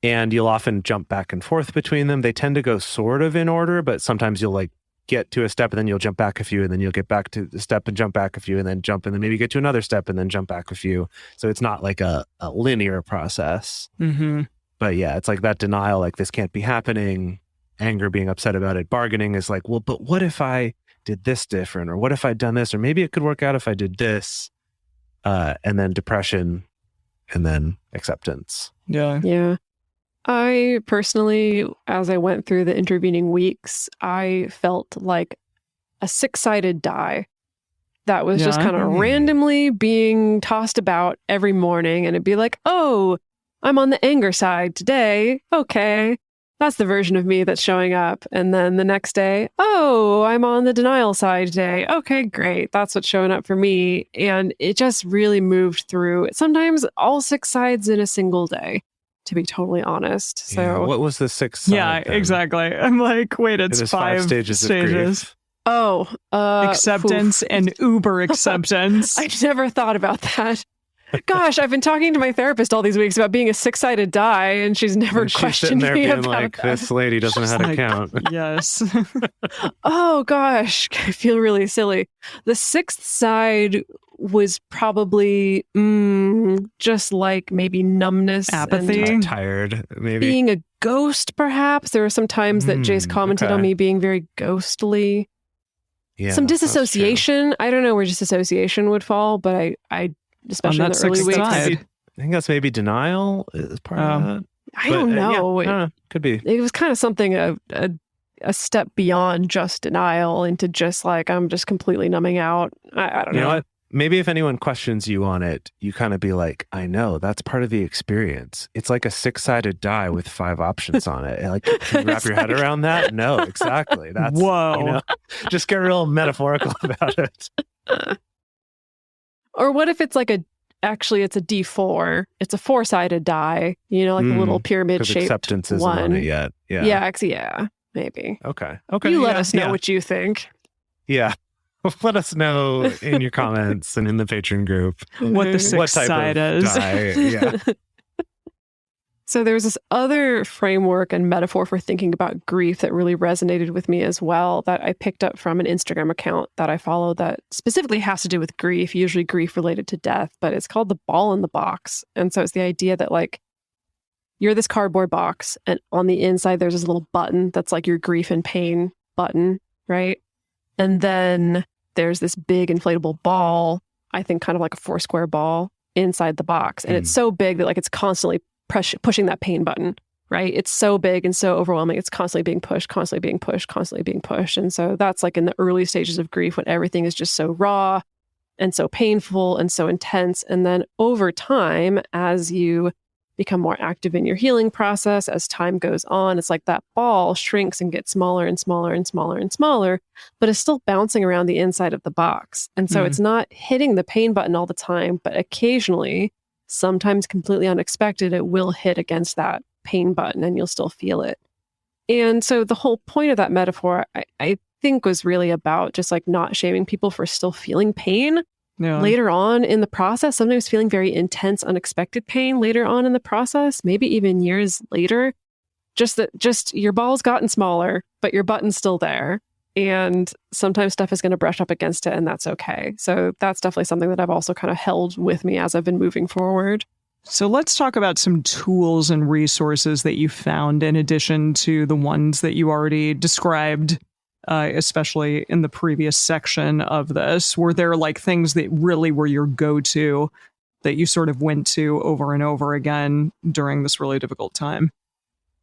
And you'll often jump back and forth between them. They tend to go sort of in order, but sometimes you'll like get to a step and then you'll jump back a few, and then you'll get back to the step and jump back a few, and then jump, and then maybe get to another step and then jump back a few. So it's not like a linear process. But yeah, it's like that denial, like this can't be happening. Anger, being upset about it. Bargaining is like, well, but what if I did this different? Or what if I'd done this? Or maybe it could work out if I did this. And then depression, and then acceptance. Yeah. I personally, as I went through the intervening weeks, I felt like a six-sided die that was just kind of randomly being tossed about every morning. And it'd be like, oh, I'm on the anger side today. Okay, that's the version of me that's showing up. And then the next day, oh, I'm on the denial side today. Okay, great. That's what's showing up for me. And it just really moved through sometimes all six sides in a single day, to be totally honest. So what was the sixth side? Yeah, then? Exactly. I'm like, wait, it's five stages. Of grief. Oh, acceptance and uber acceptance. I never thought about that. Gosh, I've been talking to my therapist all these weeks about being a six-sided die, and she's never questioned me about like, that. This lady doesn't know how to count. Yes. Oh gosh, I feel really silly. The sixth side was probably just like maybe numbness, apathy, and tired, maybe being a ghost. Perhaps there were some times that Jase commented on me being very ghostly. Yeah, some disassociation. I don't know where disassociation would fall, but I especially in the early weeks. I think that's maybe denial is part of that. I don't know. I don't know. Could be. It was kind of something a step beyond just denial into just like I'm just completely numbing out. I don't know. You know what? Maybe if anyone questions you on it, you kind of be like, I know, that's part of the experience. It's like a six-sided die with 5 options on it. Like, can you wrap your head around that? No, exactly. That's, whoa. Just get real metaphorical about it. Or what if it's like actually it's a D4. It's a 4-sided die, like a little pyramid shaped acceptance isn't one. on it yet. Yeah. maybe. Okay. You let us know what you think. Yeah. Let us know in your comments and in the Patreon group what the sick side is. Yeah. So there's this other framework and metaphor for thinking about grief that really resonated with me as well, that I picked up from an Instagram account that I follow that specifically has to do with grief, usually grief related to death, but it's called the ball in the box. And so it's the idea that like you're this cardboard box and on the inside there's this little button that's like your grief and pain button, right? And then there's this big inflatable ball, I think kind of like a Foursquare ball inside the box. And it's so big that like it's constantly pushing that pain button, right? It's so big and so overwhelming. It's constantly being pushed, constantly being pushed, constantly being pushed. And so that's like in the early stages of grief when everything is just so raw and so painful and so intense. And then over time, as you become more active in your healing process, as time goes on, it's like that ball shrinks and gets smaller and smaller and smaller and smaller, but it's still bouncing around the inside of the box. And so it's not hitting the pain button all the time, but occasionally, sometimes completely unexpected, it will hit against that pain button and you'll still feel it. And so the whole point of that metaphor, I think, was really about just like not shaming people for still feeling pain later on in the process, sometimes feeling very intense, unexpected pain later on in the process, maybe even years later. Just your ball's gotten smaller, but your button's still there. And sometimes stuff is going to brush up against it, and that's okay. So that's definitely something that I've also kind of held with me as I've been moving forward. So let's talk about some tools and resources that you found in addition to the ones that you already described, especially in the previous section of this. Were there like things that really were your go-to that you sort of went to over and over again during this really difficult time?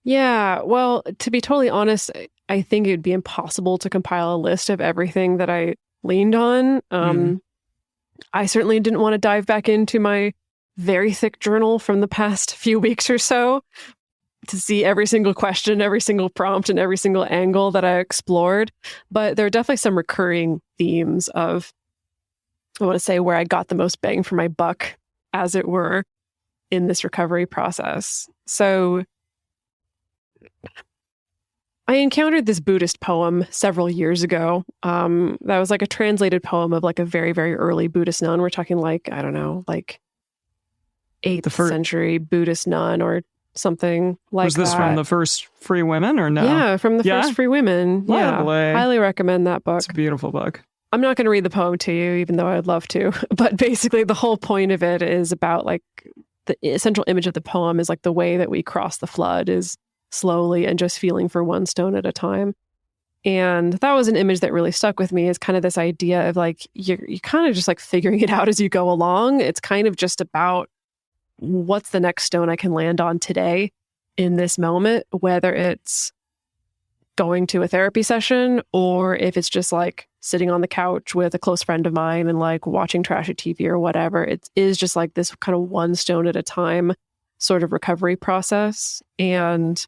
Yeah, well, to be totally honest, I think it would be impossible to compile a list of everything that I leaned on. I certainly didn't want to dive back into my very thick journal from the past few weeks or so to see every single question, every single prompt, and every single angle that I explored. But there are definitely some recurring themes of, I want to say, where I got the most bang for my buck, as it were, in this recovery process. So I encountered this Buddhist poem several years ago. That was like a translated poem of like a very, very early Buddhist nun. We're talking like, I don't know, like 8th century Buddhist nun or something like that. Was this from the first Free Women or no? Yeah, from the first Free Women. Yeah, highly recommend that book. It's a beautiful book. I'm not going to read the poem to you, even though I'd love to. But basically the whole point of it is about like the essential image of the poem is like the way that we cross the flood is slowly and just feeling for one stone at a time. And that was an image that really stuck with me, is kind of this idea of like, you're kind of just like figuring it out as you go along. It's kind of just about what's the next stone I can land on today in this moment, whether it's going to a therapy session or if it's just like sitting on the couch with a close friend of mine and like watching trashy TV or whatever. It is just like this kind of one stone at a time sort of recovery process. And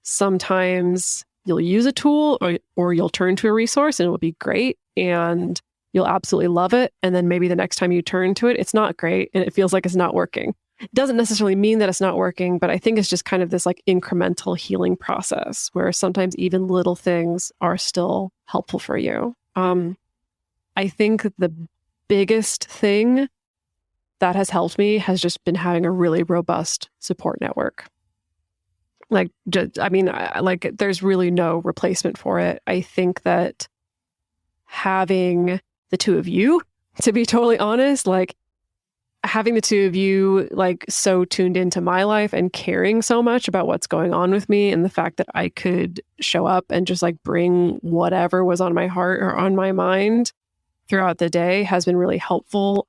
sometimes you'll use a tool or you'll turn to a resource and it will be great and you'll absolutely love it. And then maybe the next time you turn to it, it's not great and it feels like it's not working. It doesn't necessarily mean that it's not working, but I think it's just kind of this like incremental healing process where sometimes even little things are still helpful for you. I think the biggest thing that has helped me has just been having a really robust support network. Like, there's really no replacement for it. I think that having the two of you, to be totally honest, like having the two of you like so tuned into my life and caring so much about what's going on with me and the fact that I could show up and just like bring whatever was on my heart or on my mind throughout the day has been really helpful.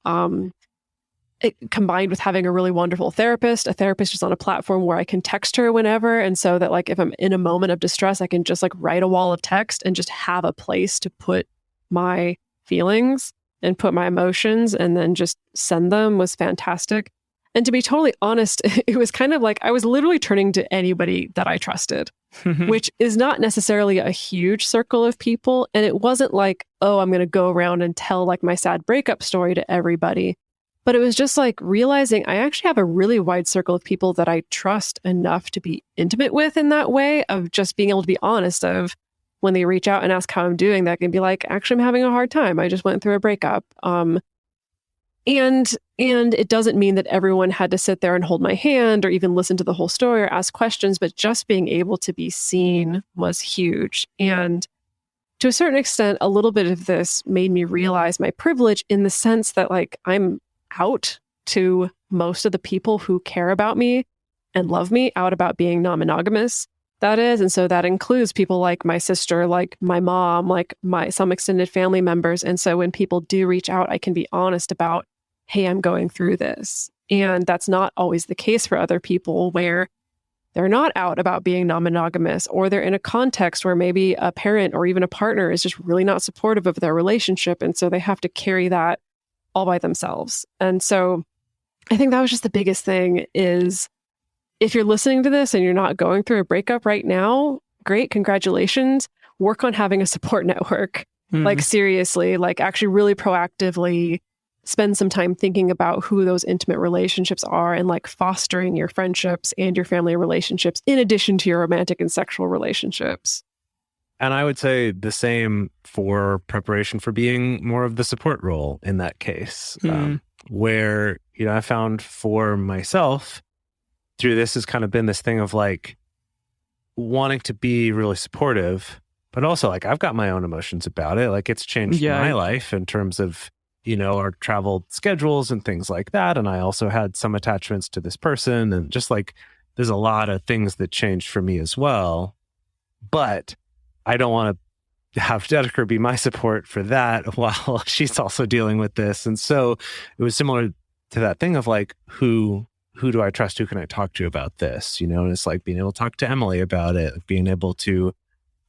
It combined with having a really wonderful therapist. A therapist is on a platform where I can text her whenever. And so that like if I'm in a moment of distress, I can just like write a wall of text and just have a place to put my feelings and put my emotions and then just send them was fantastic. And to be totally honest, it was kind of like I was literally turning to anybody that I trusted, which is not necessarily a huge circle of people. And it wasn't like, oh, I'm going to go around and tell like my sad breakup story to everybody. But it was just like realizing I actually have a really wide circle of people that I trust enough to be intimate with in that way, of just being able to be honest of when they reach out and ask how I'm doing, that can be like, actually, I'm having a hard time. I just went through a breakup. And it doesn't mean that everyone had to sit there and hold my hand or even listen to the whole story or ask questions, but just being able to be seen was huge. And to a certain extent, a little bit of this made me realize my privilege in the sense that like I'm out to most of the people who care about me and love me, out about being non-monogamous, that is. And so that includes people like my sister, like my mom, like some extended family members. And so when people do reach out, I can be honest about, hey, I'm going through this. And that's not always the case for other people, where they're not out about being non-monogamous, or they're in a context where maybe a parent or even a partner is just really not supportive of their relationship. And so they have to carry that all by themselves. And so I think that was just the biggest thing is, if you're listening to this and you're not going through a breakup right now, great, congratulations. Work on having a support network. Like seriously, like actually really proactively spend some time thinking about who those intimate relationships are and like fostering your friendships and your family relationships in addition to your romantic and sexual relationships. And I would say the same for preparation for being more of the support role in that case, where, you know, I found for myself through this has kind of been this thing of like wanting to be really supportive, but also like I've got my own emotions about it. Like it's changed my life in terms of, you know, our travel schedules and things like that. And I also had some attachments to this person, and just like there's a lot of things that changed for me as well. But I don't want to have Dedeker be my support for that while she's also dealing with this. And so it was similar to that thing of like, who do I trust? Who can I talk to about this? You know, and it's like being able to talk to Emily about it, being able to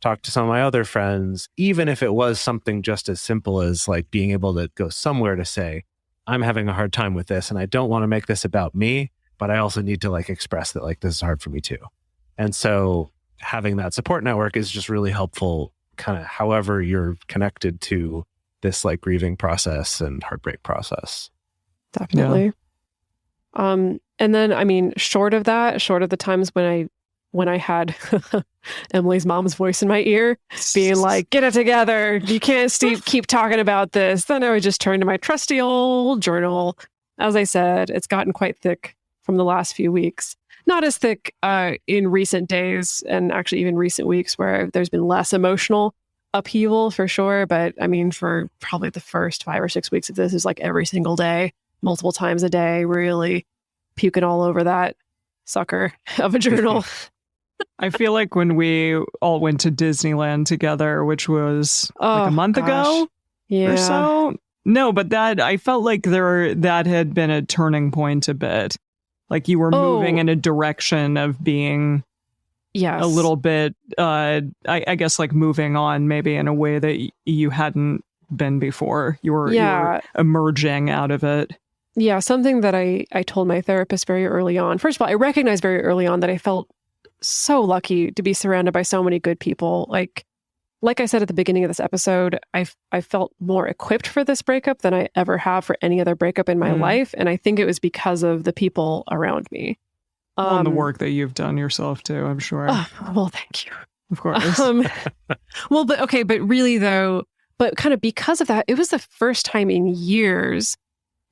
talk to some of my other friends, even if it was something just as simple as like being able to go somewhere to say, I'm having a hard time with this and I don't want to make this about me, but I also need to like express that like this is hard for me too. And so having that support network is just really helpful, kind of however you're connected to this like grieving process and heartbreak process. Definitely. Yeah. And then, I mean, short of the times when I had Emily's mom's voice in my ear being like, get it together. You can't keep talking about this. Then I would just turn to my trusty old journal. As I said, it's gotten quite thick from the last few weeks. Not as thick in recent days, and actually even recent weeks where there's been less emotional upheaval for sure. But I mean, for probably the first 5 or 6 weeks of this is like every single day, multiple times a day, really puking all over that sucker of a journal. I feel like when we all went to Disneyland together, which was like a month ago or so. No, but that I felt like that had been a turning point a bit. Like you were moving in a direction of being a little bit, I guess, like moving on maybe in a way that you hadn't been before. You were emerging out of it. Yeah, something that I told my therapist very early on. First of all, I recognized very early on that I felt so lucky to be surrounded by so many good people. Like I said at the beginning of this episode, I felt more equipped for this breakup than I ever have for any other breakup in my life. And I think it was because of the people around me. And the work that you've done yourself too, I'm sure. Well, thank you. Of course. But really though, but kind of because of that, it was the first time in years,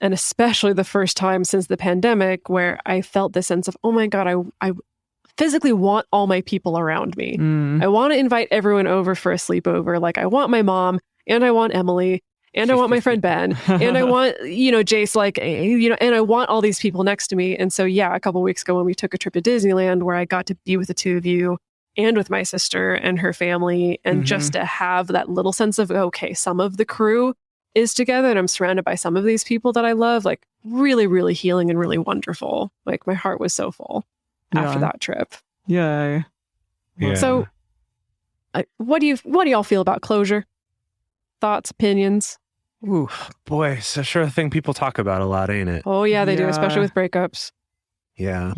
and especially the first time since the pandemic, where I felt this sense of, oh my God, I physically want all my people around me. I want to invite everyone over for a sleepover. Like I want my mom, and I want Emily, and I want my friend Ben, and I want, Jase, and I want all these people next to me. And so, a couple of weeks ago when we took a trip to Disneyland, where I got to be with the two of you and with my sister and her family, and just to have that little sense of, okay, some of the crew is together and I'm surrounded by some of these people that I love, like really, really healing and really wonderful. Like my heart was so full after that trip. Yeah. So what do y'all feel about closure? Thoughts, opinions? Ooh, boy, it's a sure thing people talk about a lot, ain't it? Oh yeah, they do, especially with breakups. Yeah.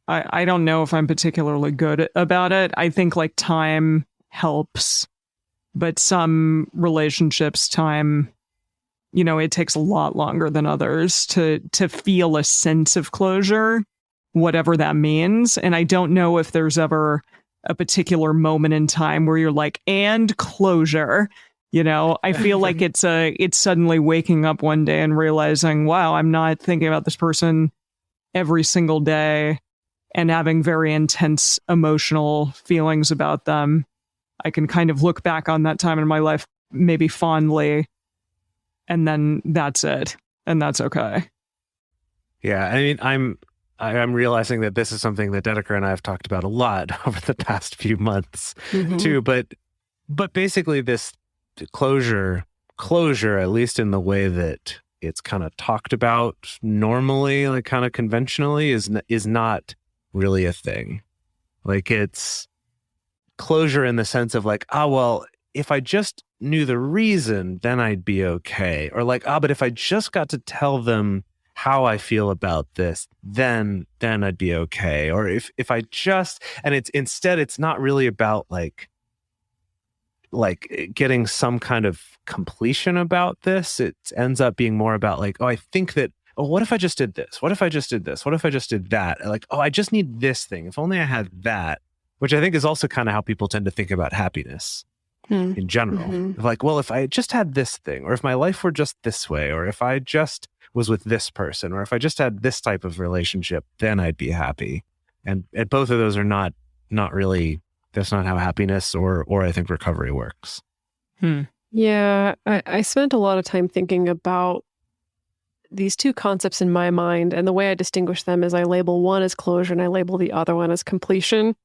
I don't know if I'm particularly good about it. I think like time helps, but some relationships, time it takes a lot longer than others to feel a sense of closure, whatever that means. And I don't know if there's ever a particular moment in time where you're like, and closure. I feel like it's suddenly waking up one day and realizing, wow, I'm not thinking about this person every single day and having very intense emotional feelings about them. I can kind of look back on that time in my life maybe fondly, and then that's it, and that's okay. Yeah, I mean, I'm realizing that this is something that Dedeker and I have talked about a lot over the past few months too. But basically, this closure, at least in the way that it's kind of talked about normally, like kind of conventionally, is not really a thing. Like, it's closure in the sense of like, well, if I just knew the reason, then I'd be okay. Or like, but if I just got to tell them how I feel about this, then I'd be okay. Or if I just, and it's not really about like getting some kind of completion about this. It ends up being more about like, I think that, what if I just did this? What if I just did this? What if I just did that? Like, I just need this thing. If only I had that, which I think is also kind of how people tend to think about happiness in general. Like, well, if I just had this thing, or if my life were just this way, or if I just was with this person, or if I just had this type of relationship, then I'd be happy. And both of those are not really, that's not how happiness or I think recovery works. Yeah, I spent a lot of time thinking about these two concepts in my mind, and the way I distinguish them is I label one as closure and I label the other one as completion.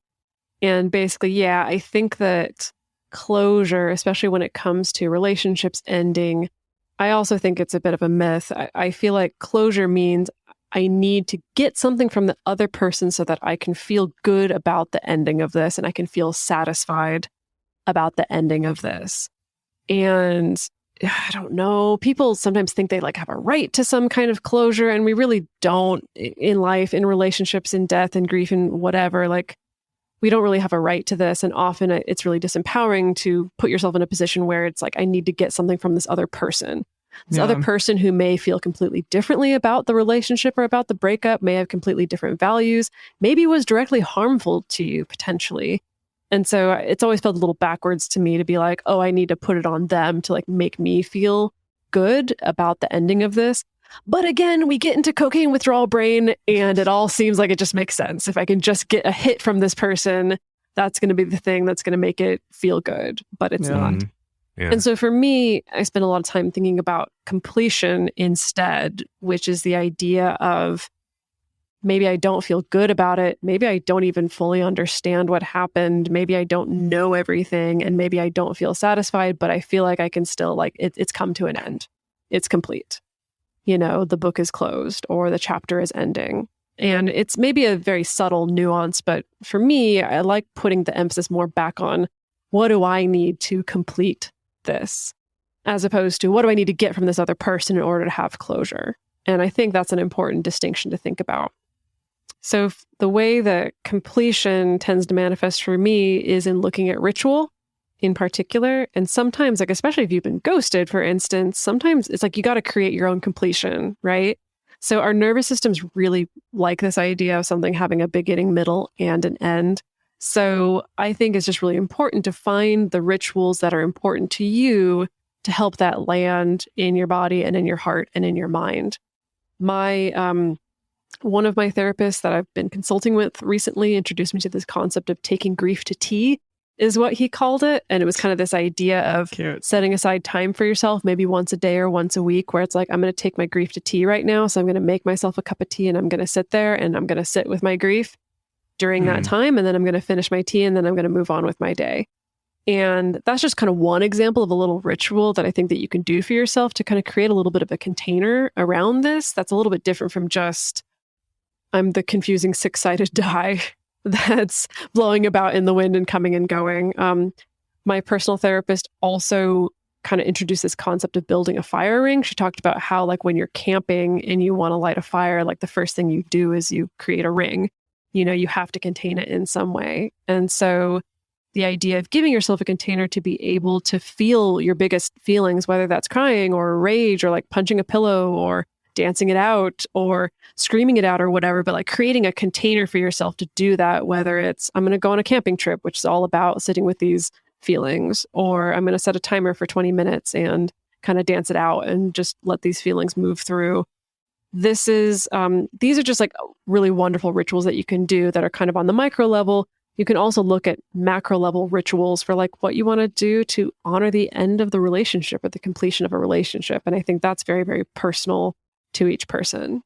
And basically, I think that closure, especially when it comes to relationships ending, I also think it's a bit of a myth. I feel like closure means I need to get something from the other person so that I can feel good about the ending of this and I can feel satisfied about the ending of this. And I don't know, people sometimes think they like have a right to some kind of closure, and we really don't in life, in relationships, in death and grief and whatever. Like, we don't really have a right to this. And often it's really disempowering to put yourself in a position where it's like, I need to get something from this other person. This other person who may feel completely differently about the relationship or about the breakup, may have completely different values, maybe was directly harmful to you potentially. And so it's always felt a little backwards to me to be like, I need to put it on them to like make me feel good about the ending of this. But again, we get into cocaine withdrawal brain and it all seems like it just makes sense. If I can just get a hit from this person, that's going to be the thing that's going to make it feel good, but it's not. Yeah. And so for me, I spend a lot of time thinking about completion instead, which is the idea of maybe I don't feel good about it. Maybe I don't even fully understand what happened. Maybe I don't know everything, and maybe I don't feel satisfied, but I feel like I can still like it's come to an end. It's complete. The book is closed or the chapter is ending. And it's maybe a very subtle nuance, but for me, I like putting the emphasis more back on what do I need to complete this, as opposed to what do I need to get from this other person in order to have closure. And I think that's an important distinction to think about. So the way that completion tends to manifest for me is in looking at ritual in particular. And sometimes, like, especially if you've been ghosted, for instance, sometimes it's like you got to create your own completion, right? So our nervous systems really like this idea of something having a beginning, middle, and an end. So I think it's just really important to find the rituals that are important to you to help that land in your body and in your heart and in your mind. One of my therapists that I've been consulting with recently introduced me to this concept of taking grief to tea, is what he called it. And it was kind of this idea of setting aside time for yourself, maybe once a day or once a week, where it's like, I'm going to take my grief to tea right now. So I'm going to make myself a cup of tea and I'm going to sit there and I'm going to sit with my grief during that time. And then I'm going to finish my tea and then I'm going to move on with my day. And that's just kind of one example of a little ritual that I think that you can do for yourself to kind of create a little bit of a container around this. That's a little bit different from just, I'm the confusing six-sided die that's blowing about in the wind and coming and going. My personal therapist also kind of introduced this concept of building a fire ring. She talked about how, like, when you're camping and you want to light a fire, like the first thing you do is you create a ring. You have to contain it in some way. And so the idea of giving yourself a container to be able to feel your biggest feelings, whether that's crying or rage or like punching a pillow or dancing it out or screaming it out or whatever, but like creating a container for yourself to do that, whether it's I'm going to go on a camping trip, which is all about sitting with these feelings, or I'm going to set a timer for 20 minutes and kind of dance it out and just let these feelings move through. These are just like really wonderful rituals that you can do that are kind of on the micro level. You can also look at macro level rituals for like what you want to do to honor the end of the relationship or the completion of a relationship. And I think that's very, very personal to each person.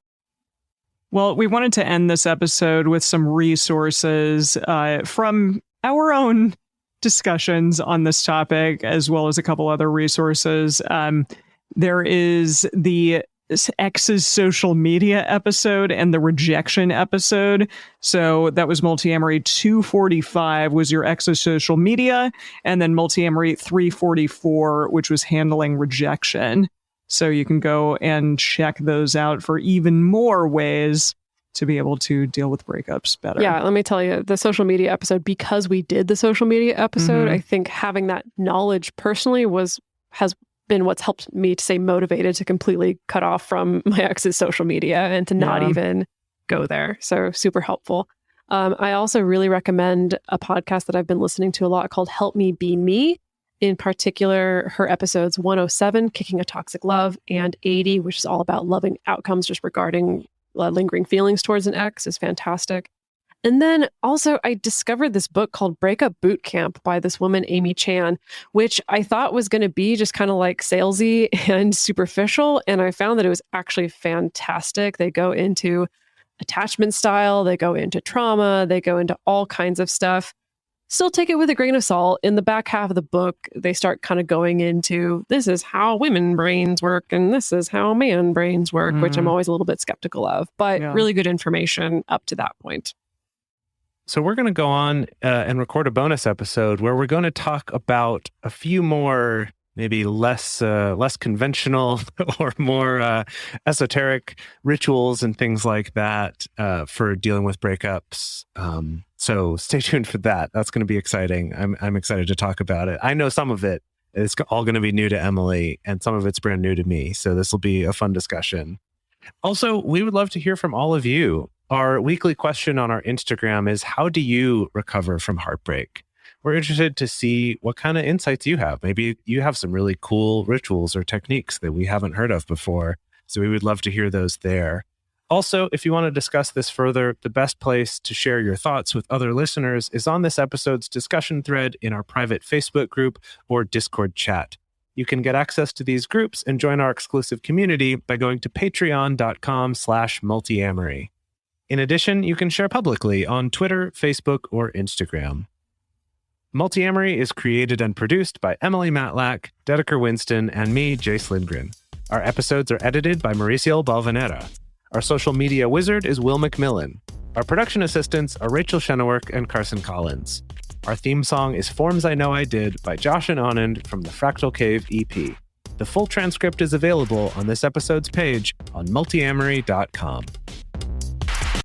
Well, we wanted to end this episode with some resources from our own discussions on this topic, as well as a couple other resources. There is the ex's social media episode and the rejection episode. So that was Multiamory 245 was your ex's social media, and then Multiamory 344, which was handling rejection. So you can go and check those out for even more ways to be able to deal with breakups better. Yeah, let me tell you, the social media episode, because we did the social media episode, I think having that knowledge personally has been what's helped me to stay motivated to completely cut off from my ex's social media and to not even go there. So super helpful. I also really recommend a podcast that I've been listening to a lot called Help Me Be Me. In particular, her episodes 107, Kicking a Toxic Love, and 80, which is all about loving outcomes just regarding lingering feelings towards an ex, is fantastic. And then also I discovered this book called Breakup Boot Camp by this woman, Amy Chan, which I thought was going to be just kind of like salesy and superficial. And I found that it was actually fantastic. They go into attachment style, they go into trauma, they go into all kinds of stuff. Still take it with a grain of salt. In the back half of the book, they start kind of going into this is how women brains work and this is how man brains work, which I'm always a little bit skeptical of, but really good information up to that point. So we're going to go on and record a bonus episode where we're going to talk about a few more, maybe less conventional or more esoteric rituals and things like that for dealing with breakups. So stay tuned for that. That's going to be exciting. I'm excited to talk about it. I know some of it is all going to be new to Emily, and some of it's brand new to me. So this will be a fun discussion. Also, we would love to hear from all of you. Our weekly question on our Instagram is, how do you recover from heartbreak? We're interested to see what kind of insights you have. Maybe you have some really cool rituals or techniques that we haven't heard of before. So we would love to hear those there. Also, if you want to discuss this further, the best place to share your thoughts with other listeners is on this episode's discussion thread in our private Facebook group or Discord chat. You can get access to these groups and join our exclusive community by going to patreon.com/multiamory. In addition, you can share publicly on Twitter, Facebook, or Instagram. Multiamory is created and produced by Emily Matlack, Dedeker Winston, and me, Jase Lindgren. Our episodes are edited by Mauricio Balvanera. Our social media wizard is Will McMillan. Our production assistants are Rachel Shennework and Carson Collins. Our theme song is Forms I Know I Did by Josh and Anand from the Fractal Cave EP. The full transcript is available on this episode's page on multiamory.com.